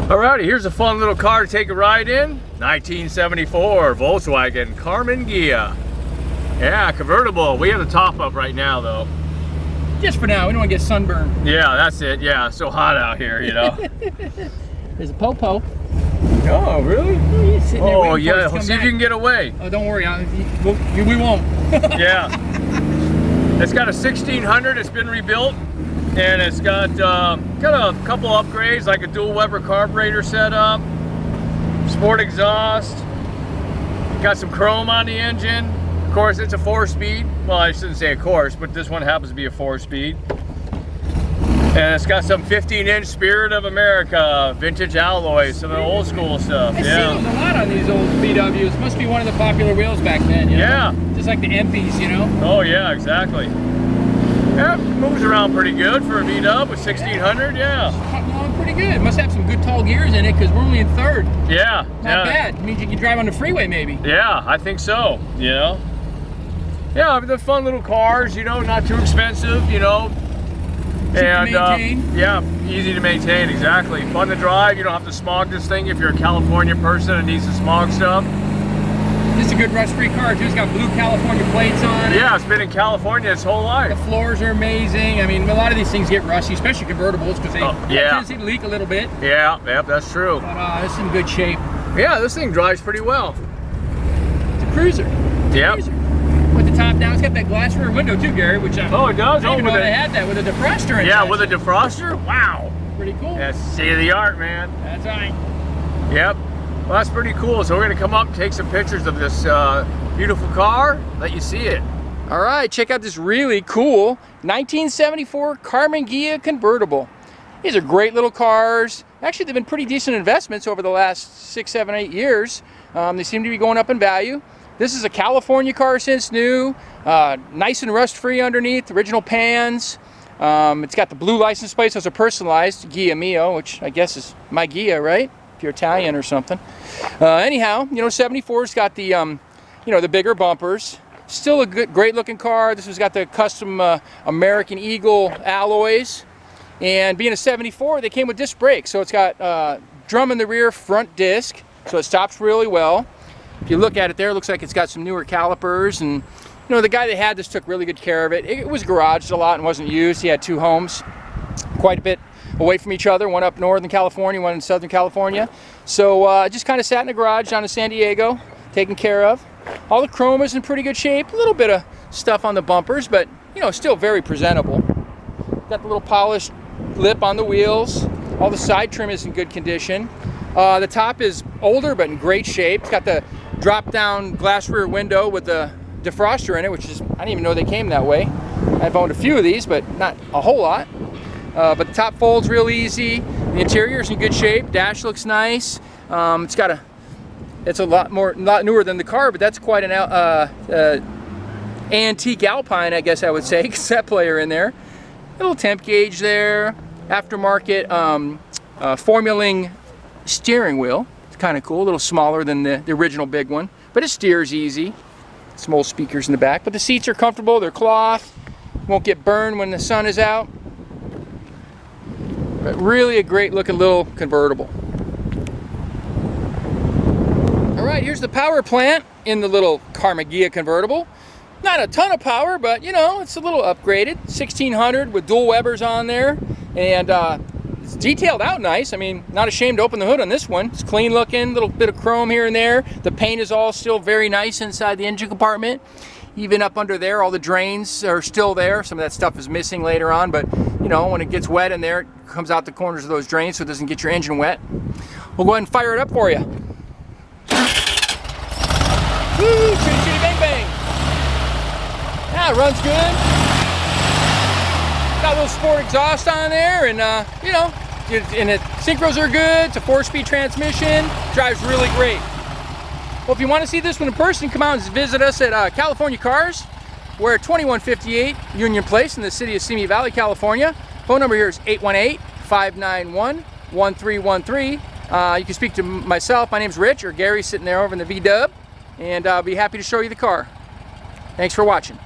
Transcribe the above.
Alrighty, here's a fun little car to take a ride in. 1974 Volkswagen Karmann Ghia. Yeah, convertible. We have the top up right now though. Just for now, we don't want to get sunburned. Yeah, that's it. Yeah, it's so hot out here, you know. There's a Popo. Oh, really? Oh, he's sitting there Oh, waiting for us yeah. to come See if back. you can get away. Oh, don't worry. We won't. Yeah. It's got a 1600. It's been rebuilt. And it's got a couple upgrades, like a dual Weber carburetor setup, sport exhaust, got some chrome on the engine. Of course, it's a 4-speed. Well, I shouldn't say of course, but this one happens to be a 4-speed. And it's got some 15-inch Spirit of America vintage alloys, some of the old school stuff. I see those a lot on these old VWs. Must be one of the popular wheels back then, you know? Yeah. Just like the MPs, you know? Oh yeah, exactly. Yeah, moves around pretty good for a V-dub with 1600, yeah. Cutting along pretty good. Must have some good tall gears in it because we're only in third. Yeah. Not bad. It means you can drive on the freeway maybe. Yeah, I think so, you know. Yeah, they're fun little cars, you know, not too expensive, you know. Cheap to maintain. Yeah, easy to maintain, exactly. Fun to drive, you don't have to smog this thing if you're a California person and needs to smog stuff. This is a good rust-free car too. It's got blue California plates on it. Yeah, it's been in California its whole life. The floors are amazing. I mean, a lot of these things get rusty, especially convertibles, because they have a tendency to leak a little bit. Yeah, yep, that's true. But it's in good shape. Yeah, this thing drives pretty well. It's a cruiser. Yep. With the top down, it's got that glass rear window too, Gary. Which oh, it does. I didn't know they had that with a defroster inside. Yeah, with a defroster. Wow. Pretty cool. That's state of the art, man. That's right. Yep. Well, that's pretty cool. So we're gonna come up and take some pictures of this beautiful car, let you see it. All right, check out this really cool 1974 Karmann Ghia convertible. These are great little cars. Actually, they've been pretty decent investments over the last 6, 7, 8 years. They seem to be going up in value. This is a California car since new, nice and rust-free underneath, original pans. It's got the blue license plates, those are personalized, Ghia Mio, which I guess is my Ghia, right? If you're Italian or something. Anyhow, you know, 74's got the, you know, the bigger bumpers. Still a good, great looking car. This has got the custom American Eagle alloys. And being a 74, they came with disc brakes. So it's got drum in the rear, front disc. So it stops really well. If you look at it there, it looks like it's got some newer calipers. And, you know, the guy that had this took really good care of it. It was garaged a lot and wasn't used. He had 2 homes, quite a bit away from each other, one up Northern California, one in Southern California. So just kind of sat in the garage down in San Diego, taken care of. All the chrome is in pretty good shape. A little bit of stuff on the bumpers, but you know, still very presentable. Got the little polished lip on the wheels. All the side trim is in good condition. The top is older but in great shape. It's got the drop-down glass rear window with the defroster in it, which is, I didn't even know they came that way. I've owned a few of these, but not a whole lot. But the top fold's real easy. The interior's in good shape. Dash looks nice. It's a lot newer than the car, but that's quite an antique Alpine, I guess I would say. Cassette player in there. A little temp gauge there. Aftermarket Formuling steering wheel. It's kind of cool. A little smaller than the original big one, but it steers easy. Some old speakers in the back, but the seats are comfortable. They're cloth. Won't get burned when the sun is out. But really a great looking little convertible. Alright, here's the power plant in the little Karmann Ghia convertible. Not a ton of power, but you know, it's a little upgraded. 1600 with dual Webers on there. And it's detailed out nice. I mean, not ashamed to open the hood on this one. It's clean looking, little bit of chrome here and there. The paint is all still very nice inside the engine compartment. Even up under there, all the drains are still there. Some of that stuff is missing later on, but you know, when it gets wet in there, it comes out the corners of those drains so it doesn't get your engine wet. We'll go ahead and fire it up for you. Woo! Chitty chitty bang bang! Yeah, it runs good. Got a little sport exhaust on there, and you know, and the synchros are good. It's a 4-speed transmission. Drives really great. Well, if you want to see this one in person, come out and visit us at California Cars. We're at 2158 Union Place in the city of Simi Valley, California. Phone number here is 818-591-1313. You can speak to myself. My name's Rich, or Gary, sitting there over in the V-dub, and I'll be happy to show you the car. Thanks for watching.